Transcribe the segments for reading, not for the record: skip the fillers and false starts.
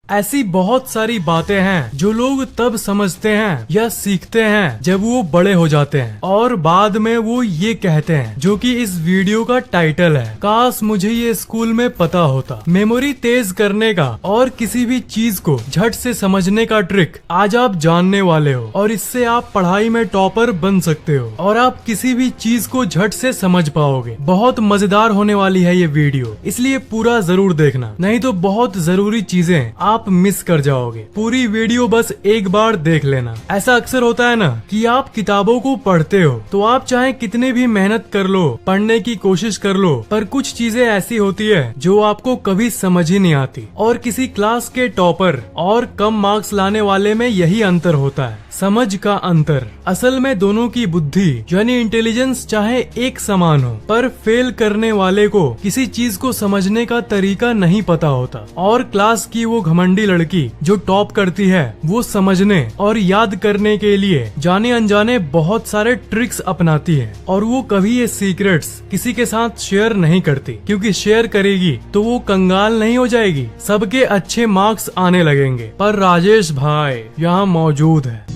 ऐसी बहुत सारी बातें हैं जो लोग तब समझते हैं या सीखते हैं जब वो बड़े हो जाते हैं और बाद में वो ये कहते हैं, जो कि इस वीडियो का टाइटल है, काश मुझे ये स्कूल में पता होता। मेमोरी तेज करने का और किसी भी चीज को झट से समझने का ट्रिक आज आप जानने वाले हो और इससे आप पढ़ाई में टॉपर बन सकते हो और आप किसी भी चीज को झट से समझ पाओगे। बहुत मजेदार होने वाली है ये वीडियो, इसलिए पूरा जरूर देखना, नहीं तो बहुत जरूरी चीजें आप मिस कर जाओगे। पूरी वीडियो बस एक बार देख लेना। ऐसा अक्सर होता है ना कि आप किताबों को पढ़ते हो तो आप चाहे कितने भी मेहनत कर लो, पढ़ने की कोशिश कर लो, पर कुछ चीजें ऐसी होती है जो आपको कभी समझ ही नहीं आती। और किसी क्लास के टॉपर और कम मार्क्स लाने वाले में यही अंतर होता है, समझ का अंतर। असल में दोनों की बुद्धि यानी इंटेलिजेंस चाहे एक समान हो, पर फेल करने वाले को किसी चीज को समझने का तरीका नहीं पता होता और क्लास की वो घमंडी लड़की जो टॉप करती है वो समझने और याद करने के लिए जाने अनजाने बहुत सारे ट्रिक्स अपनाती है और वो कभी ये सीक्रेट्स किसी के साथ शेयर नहीं करती, क्योंकि शेयर करेगी तो वो कंगाल नहीं हो जाएगी, सबके अच्छे मार्क्स आने लगेंगे। पर राजेश भाई यहाँ मौजूद है।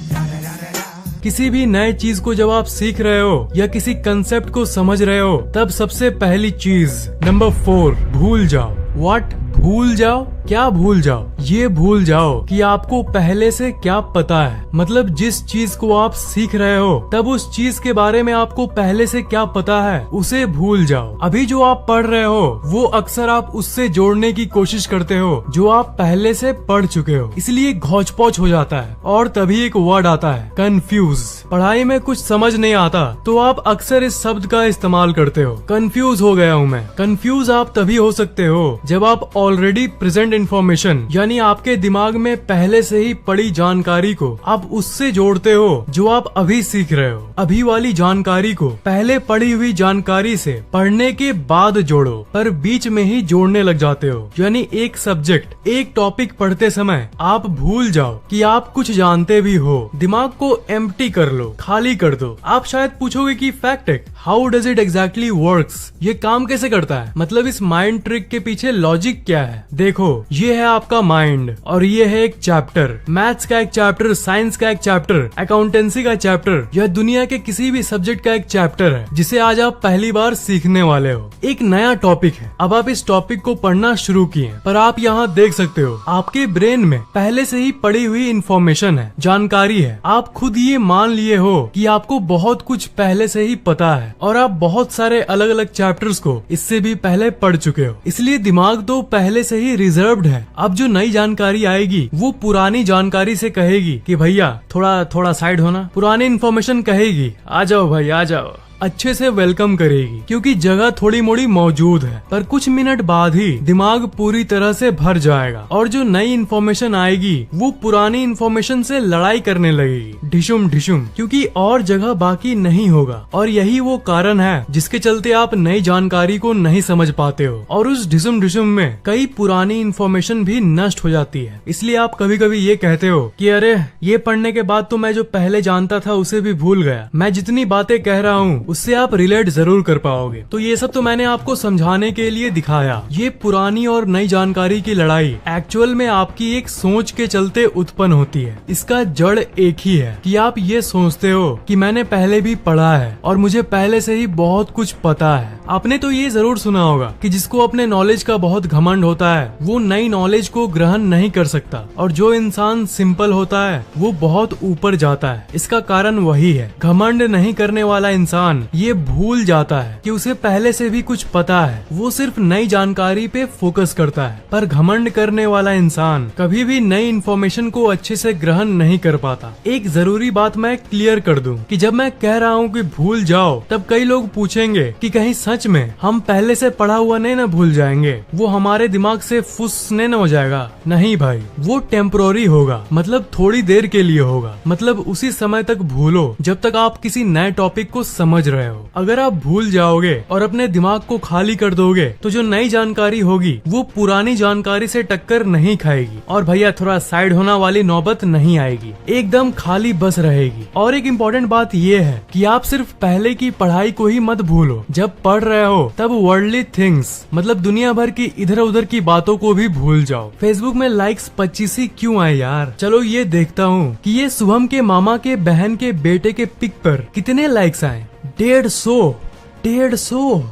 किसी भी नए चीज को जब आप सीख रहे हो या किसी कंसेप्ट को समझ रहे हो, तब सबसे पहली चीज नंबर 4, भूल जाओ। व्हाट? भूल जाओ? क्या भूल जाओ? ये भूल जाओ कि आपको पहले से क्या पता है। मतलब जिस चीज को आप सीख रहे हो तब उस चीज के बारे में आपको पहले से क्या पता है उसे भूल जाओ। अभी जो आप पढ़ रहे हो वो अक्सर आप उससे जोड़ने की कोशिश करते हो जो आप पहले से पढ़ चुके हो, इसलिए घौच पौच हो जाता है। और तभी एक वर्ड आता है, कंफ्यूज। पढ़ाई में कुछ समझ नहीं आता तो आप अक्सर इस शब्द का इस्तेमाल करते हो, कंफ्यूज हो गया हूँ मैं। कंफ्यूज आप तभी हो सकते हो जब आप ऑलरेडी प्रेजेंट इंफॉर्मेशन यानी आपके दिमाग में पहले से ही पड़ी जानकारी को आप उससे जोड़ते हो जो आप अभी सीख रहे हो। अभी वाली जानकारी को पहले पढ़ी हुई जानकारी से पढ़ने के बाद जोड़ो, पर बीच में ही जोड़ने लग जाते हो। यानी एक सब्जेक्ट, एक टॉपिक पढ़ते समय आप भूल जाओ कि आप कुछ जानते भी हो। दिमाग को एम्प्टी कर लो, खाली कर दो। आप शायद पूछोगे कि fact, how does it exactly works? ये काम कैसे करता है? मतलब इस माइंड ट्रिक के पीछे लॉजिक क्या है? देखो, ये है आपका माइंड और ये है एक चैप्टर, मैथ्स का एक चैप्टर, साइंस का एक चैप्टर, अकाउंटेंसी का चैप्टर, यह दुनिया के किसी भी सब्जेक्ट का एक चैप्टर है जिसे आज आप पहली बार सीखने वाले हो। एक नया टॉपिक है, अब आप इस टॉपिक को पढ़ना शुरू किए, पर आप यहाँ देख सकते हो आपके ब्रेन में पहले से ही पड़ी हुई इंफॉर्मेशन है, जानकारी है। आप खुद ये मान लिए हो कि आपको बहुत कुछ पहले से ही पता है और आप बहुत सारे अलग अलग चैप्टर्स को इससे भी पहले पढ़ चुके हो, इसलिए दिमाग तो पहले से ही रिजर्व्ड है। अब जो नई जानकारी आएगी वो पुरानी जानकारी से कहेगी कि भैया थोड़ा साइड होना। पुरानी इन्फॉर्मेशन कहेगी आ जाओ भाई आ जाओ, अच्छे से वेलकम करेगी क्योंकि जगह थोड़ी मोड़ी मौजूद है। पर कुछ मिनट बाद ही दिमाग पूरी तरह से भर जाएगा और जो नई इन्फॉर्मेशन आएगी वो पुरानी इन्फॉर्मेशन से लड़ाई करने लगेगी, ढिशुम ढिशुम, क्योंकि और जगह बाकी नहीं होगा। और यही वो कारण है जिसके चलते आप नई जानकारी को नहीं समझ पाते हो और उस ढिशुम ढिशुम में कई पुरानी इन्फॉर्मेशन भी नष्ट हो जाती है। इसलिए आप कभी कभी ये कहते हो कि अरे ये पढ़ने के बाद तो मैं जो पहले जानता था उसे भी भूल गया। मैं जितनी बातें कह रहा हूँ उससे आप रिलेट जरूर कर पाओगे। तो ये सब तो मैंने आपको समझाने के लिए दिखाया। ये पुरानी और नई जानकारी की लड़ाई एक्चुअल में आपकी एक सोच के चलते उत्पन्न होती है। इसका जड़ एक ही है कि आप ये सोचते हो कि मैंने पहले भी पढ़ा है और मुझे पहले से ही बहुत कुछ पता है। आपने तो ये जरूर सुना होगा कि जिसको अपने नॉलेज का बहुत घमंड होता है वो नई नॉलेज को ग्रहण नहीं कर सकता और जो इंसान सिंपल होता है वो बहुत ऊपर जाता है। इसका कारण वही है, घमंड नहीं करने वाला इंसान ये भूल जाता है कि उसे पहले से भी कुछ पता है, वो सिर्फ नई जानकारी पे फोकस करता है। पर घमंड करने वाला इंसान कभी भी नई इन्फॉर्मेशन को अच्छे से ग्रहण नहीं कर पाता। एक जरूरी बात मैं क्लियर कर दूं कि जब मैं कह रहा हूँ कि भूल जाओ तब कई लोग पूछेंगे कि कहीं सच में हम पहले से पढ़ा हुआ नहीं ना भूल जाएंगे, वो हमारे दिमाग से फुस नहीं ना हो जाएगा। नहीं भाई, वो टेम्पोररी होगा, मतलब थोड़ी देर के लिए होगा। मतलब उसी समय तक भूलो जब तक आप किसी नए टॉपिक को समझ समझ रहे हो। अगर आप भूल जाओगे और अपने दिमाग को खाली कर दोगे तो जो नई जानकारी होगी वो पुरानी जानकारी से टक्कर नहीं खाएगी और भैया थोड़ा साइड होना वाली नौबत नहीं आएगी, एकदम खाली बस रहेगी। और एक इम्पोर्टेंट बात ये है कि आप सिर्फ पहले की पढ़ाई को ही मत भूलो, जब पढ़ रहे हो तब वर्ल्डली थिंग्स मतलब दुनिया भर की इधर उधर की बातों को भी भूल जाओ। फेसबुक में लाइक्स 25 ही क्यों आए यार, चलो ये देखता हूँ कि ये शुभम के मामा के बहन के बेटे के पिक पर कितने लाइक्स आए। 150।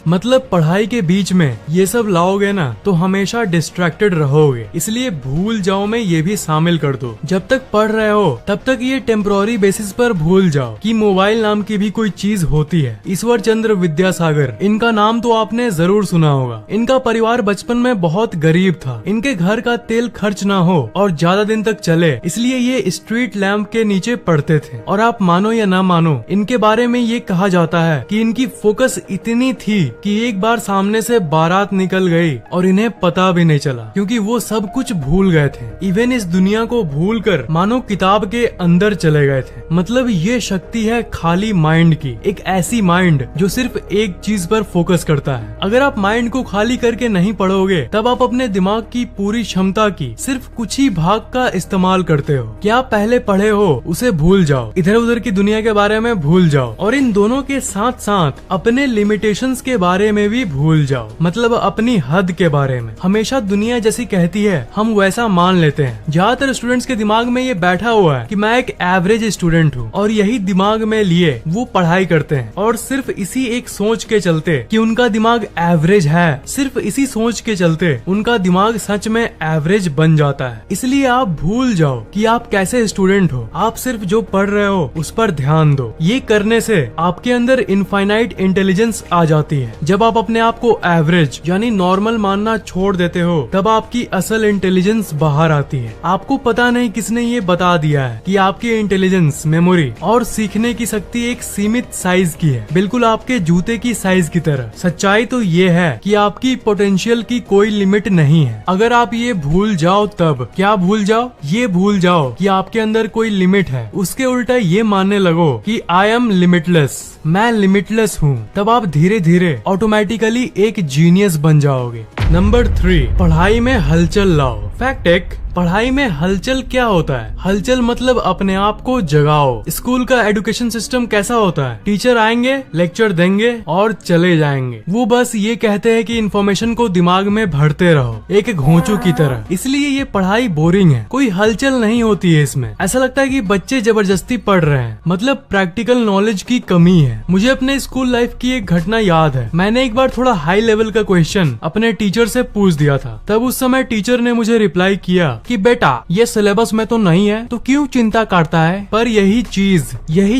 मतलब पढ़ाई के बीच में ये सब लाओगे ना तो हमेशा डिस्ट्रैक्टेड रहोगे, इसलिए भूल जाओ में ये भी शामिल कर दो। जब तक पढ़ रहे हो तब तक ये टेम्पोररी बेसिस पर भूल जाओ कि मोबाइल नाम की भी कोई चीज होती है। ईश्वर चंद्र विद्यासागर, इनका नाम तो आपने जरूर सुना होगा। इनका परिवार बचपन में बहुत गरीब था, इनके घर का तेल खर्च ना हो और ज्यादा दिन तक चले, इसलिए ये स्ट्रीट लैंप के नीचे पढ़ते थे। और आप मानो या ना मानो, इनके बारे में ये कहा जाता है कि इनकी फोकस इतनी थी कि एक बार सामने से बारात निकल गई और इन्हें पता भी नहीं चला, क्योंकि वो सब कुछ भूल गए थे। इवन इस दुनिया को भूलकर मानो किताब के अंदर चले गए थे। मतलब ये शक्ति है खाली माइंड की, एक ऐसी माइंड जो सिर्फ एक चीज पर फोकस करता है। अगर आप माइंड को खाली करके नहीं पढ़ोगे तब आप अपने दिमाग की पूरी क्षमता की सिर्फ कुछ ही भाग का इस्तेमाल करते हो। क्या पहले पढ़े हो उसे भूल जाओ, इधर उधर की दुनिया के बारे में भूल जाओ और इन दोनों के साथ साथ अपने लिमिटेशंस के बारे में भी भूल जाओ, मतलब अपनी हद के बारे में। हमेशा दुनिया जैसी कहती है हम वैसा मान लेते हैं। ज्यादातर स्टूडेंट्स के दिमाग में ये बैठा हुआ है कि मैं एक एवरेज स्टूडेंट हूँ और यही दिमाग में लिए वो पढ़ाई करते हैं और सिर्फ इसी एक सोच के चलते कि उनका दिमाग एवरेज है, सिर्फ इसी सोच के चलते उनका दिमाग सच में एवरेज बन जाता है। इसलिए आप भूल जाओ कि आप कैसे स्टूडेंट हो, आप सिर्फ जो पढ़ रहे हो उस पर ध्यान दो। ये करने से आपके अंदर इनफाइनाइट इंटेलिजेंस आ जाती है। जब आप अपने आप को एवरेज यानी नॉर्मल मानना छोड़ देते हो तब आपकी असल इंटेलिजेंस बाहर आती है। आपको पता नहीं किसने ये बता दिया है कि आपकी इंटेलिजेंस, मेमोरी और सीखने की शक्ति एक सीमित साइज की है, बिल्कुल आपके जूते की साइज की तरह। सच्चाई तो ये है कि आपकी पोटेंशियल की कोई लिमिट नहीं है। अगर आप ये भूल जाओ तब क्या भूल जाओ, ये भूल जाओ कि आपके अंदर कोई लिमिट है। उसके उल्टा ये मानने लगो कि आई एम लिमिटलेस, मैं लिमिटलेस हूँ, तब आप धीरे धीरे ऑटोमेटिकली एक जीनियस बन जाओगे। नंबर 3, पढ़ाई में हलचल लाओ। फैक्ट एक, पढ़ाई में हलचल क्या होता है? हलचल मतलब अपने आप को जगाओ। स्कूल का एजुकेशन सिस्टम कैसा होता है? टीचर आएंगे, लेक्चर देंगे और चले जाएंगे। वो बस ये कहते हैं कि इन्फॉर्मेशन को दिमाग में भरते रहो, एक घोंचू की तरह। इसलिए ये पढ़ाई बोरिंग है, कोई हलचल नहीं होती है इसमें। ऐसा लगता है कि बच्चे जबरदस्ती पढ़ रहे हैं, मतलब प्रैक्टिकल नॉलेज की कमी है। मुझे अपने स्कूल लाइफ की एक घटना याद है। मैंने एक बार थोड़ा हाई लेवल का क्वेश्चन अपने टीचर से पूछ दिया था। तब उस समय टीचर ने मुझे रिप्लाई किया कि बेटा ये सिलेबस में तो नहीं है तो क्यों चिंता करता है। पर यही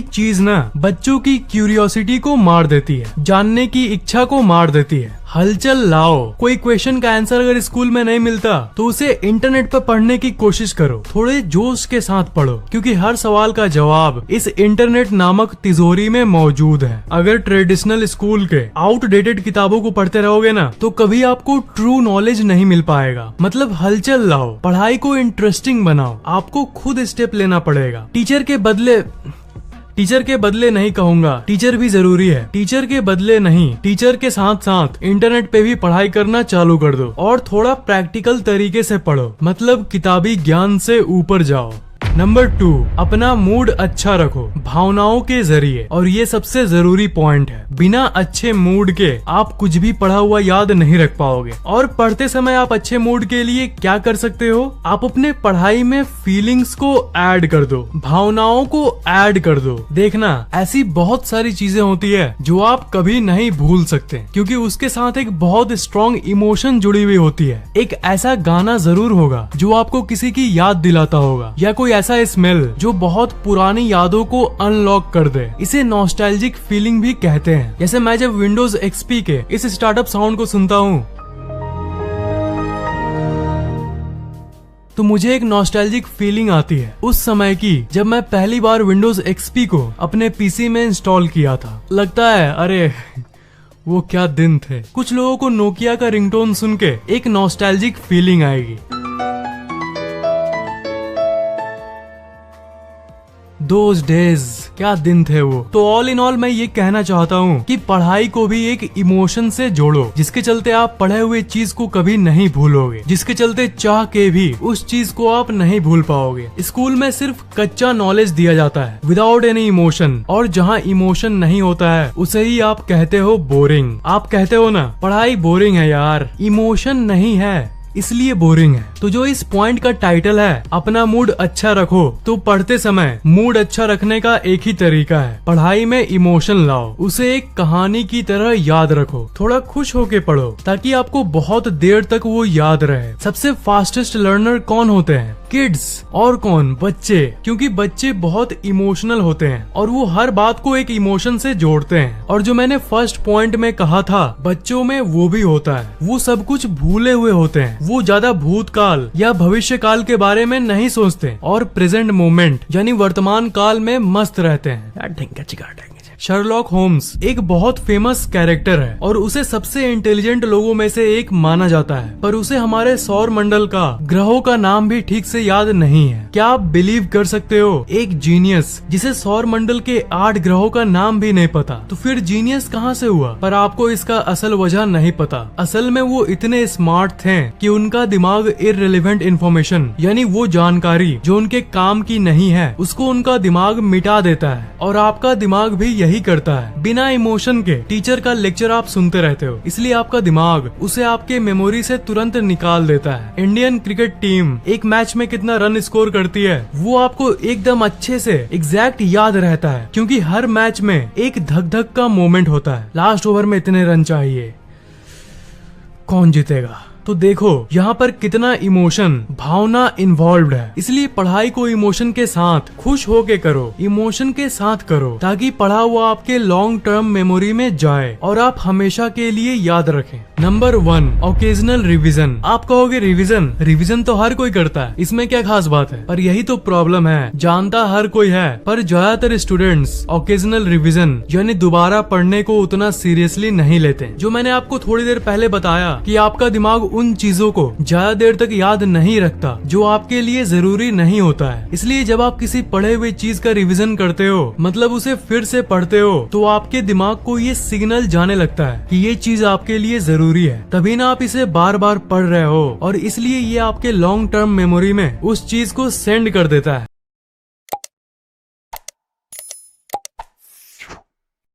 चीज ना बच्चों की क्यूरियोसिटी को मार देती है, जानने की इच्छा को मार देती है। हलचल लाओ। कोई क्वेश्चन का आंसर अगर स्कूल में नहीं मिलता तो उसे इंटरनेट पर पढ़ने की कोशिश करो। थोड़े जोश के साथ पढ़ो, क्योंकि हर सवाल का जवाब इस इंटरनेट नामक तिजोरी में मौजूद है। अगर ट्रेडिशनल स्कूल के आउटडेटेड किताबों को पढ़ते रहोगे ना तो कभी आपको ट्रू नॉलेज नहीं मिल पाएगा। मतलब हलचल लाओ, पढ़ाई को इंटरेस्टिंग बनाओ। आपको खुद स्टेप लेना पड़ेगा। टीचर के बदले नहीं कहूँगा, टीचर भी जरूरी है। टीचर के बदले नहीं, टीचर के साथ साथ इंटरनेट पे भी पढ़ाई करना चालू कर दो और थोड़ा प्रैक्टिकल तरीके से पढ़ो, मतलब किताबी ज्ञान से ऊपर जाओ। नंबर 2, अपना मूड अच्छा रखो भावनाओं के जरिए। और ये सबसे जरूरी पॉइंट है। बिना अच्छे मूड के आप कुछ भी पढ़ा हुआ याद नहीं रख पाओगे। और पढ़ते समय आप अच्छे मूड के लिए क्या कर सकते हो? आप अपने पढ़ाई में फीलिंग्स को ऐड कर दो, भावनाओं को ऐड कर दो। देखना ऐसी बहुत सारी चीजें होती है जो आप कभी नहीं भूल सकते, क्योंकि उसके साथ एक बहुत स्ट्रॉन्ग इमोशन जुड़ी हुई होती है। एक ऐसा गाना जरूर होगा जो आपको किसी की याद दिलाता होगा, या कोई ऐसा स्मेल जो बहुत पुरानी यादों को अनलॉक कर दे। इसे नॉस्टैल्जिक फीलिंग भी कहते हैं। जैसे मैं जब विंडोज XP के इस स्टार्टअप साउंड को सुनता हूँ तो मुझे एक नॉस्टैल्जिक फीलिंग आती है उस समय की जब मैं पहली बार विंडोज XP को अपने PC में इंस्टॉल किया था। लगता है अरे वो क्या दिन थे। कुछ लोगों को नोकिया का रिंगटोन सुन के एक नॉस्टैल्जिक फीलिंग आएगी। दोज डेज, क्या दिन थे वो। तो ऑल इन ऑल मैं ये कहना चाहता हूँ कि पढ़ाई को भी एक इमोशन से जोड़ो, जिसके चलते आप पढ़े हुए चीज को कभी नहीं भूलोगे, जिसके चलते चाह के भी उस चीज को आप नहीं भूल पाओगे। स्कूल में सिर्फ कच्चा नॉलेज दिया जाता है विदाउट एनी इमोशन, और जहाँ इमोशन नहीं होता है उसे ही आप कहते हो बोरिंग। आप कहते हो ना पढ़ाई बोरिंग है यार, इमोशन नहीं है इसलिए बोरिंग है। तो जो इस पॉइंट का टाइटल है अपना मूड अच्छा रखो, तो पढ़ते समय मूड अच्छा रखने का एक ही तरीका है, पढ़ाई में इमोशन लाओ, उसे एक कहानी की तरह याद रखो, थोड़ा खुश होके पढ़ो ताकि आपको बहुत देर तक वो याद रहे। सबसे फास्टेस्ट लर्नर कौन होते हैं? किड्स। और कौन? बच्चे, क्योंकि बच्चे बहुत इमोशनल होते हैं और वो हर बात को एक इमोशन से जोड़ते हैं। और जो मैंने फर्स्ट पॉइंट में कहा था बच्चों में वो भी होता है, वो सब कुछ भूले हुए होते हैं, वो ज्यादा भूतकाल या भविष्य काल के बारे में नहीं सोचते और प्रेजेंट मोमेंट यानी वर्तमान काल में मस्त रहते हैं। शर्लॉक होम्स एक बहुत फेमस कैरेक्टर है और उसे सबसे इंटेलिजेंट लोगों में से एक माना जाता है, पर उसे हमारे सौर मंडल का ग्रहों का नाम भी ठीक से याद नहीं है। क्या आप बिलीव कर सकते हो, एक जीनियस जिसे सौर मंडल के 8 ग्रहों का नाम भी नहीं पता, तो फिर जीनियस कहाँ से हुआ? पर आपको इसका असल वजह नहीं पता। असल में वो इतने स्मार्ट थे कि उनका दिमाग इररिलेवेंट इन्फॉर्मेशन यानी वो जानकारी जो उनके काम की नहीं है उसको उनका दिमाग मिटा देता है, और आपका दिमाग भी यही करता है। बिना इमोशन के टीचर का लेक्चर आप सुनते रहते हो, इसलिए आपका दिमाग उसे आपके मेमोरी से तुरंत निकाल देता है। इंडियन क्रिकेट टीम एक मैच में कितना रन स्कोर करती है वो आपको एकदम अच्छे से एग्जैक्ट याद रहता है, क्योंकि हर मैच में एक धक धक का मोमेंट होता है। लास्ट ओवर में इतने रन चाहिए, कौन जीतेगा? तो देखो यहाँ पर कितना इमोशन, भावना इन्वॉल्व्ड है। इसलिए पढ़ाई को इमोशन के साथ, खुश होके करो, इमोशन के साथ करो, ताकि पढ़ा हुआ आपके लॉन्ग टर्म मेमोरी में जाए और आप हमेशा के लिए याद रखें। Number 1, occasional revision. आप कहोगे रिवीजन तो हर कोई करता है, इसमें क्या खास बात है? पर यही तो प्रॉब्लम है, जानता हर कोई है पर ज्यादातर स्टूडेंट्स ओकेजनल रिवीजन यानी दोबारा पढ़ने को उतना सीरियसली नहीं लेते। जो मैंने आपको थोड़ी देर पहले बताया कि आपका दिमाग उन चीजों को ज्यादा देर तक याद नहीं रखता जो आपके लिए जरूरी नहीं होता है। इसलिए जब आप किसी पढ़े हुए चीज का रिवीजन करते हो, मतलब उसे फिर से पढ़ते हो, तो आपके दिमाग को ये सिग्नल जाने लगता है कि ये चीज आपके लिए जरूरी है, तभी ना आप इसे बार बार पढ़ रहे हो, और इसलिए ये आपके लॉन्ग टर्म मेमोरी में उस चीज को सेंड कर देता है।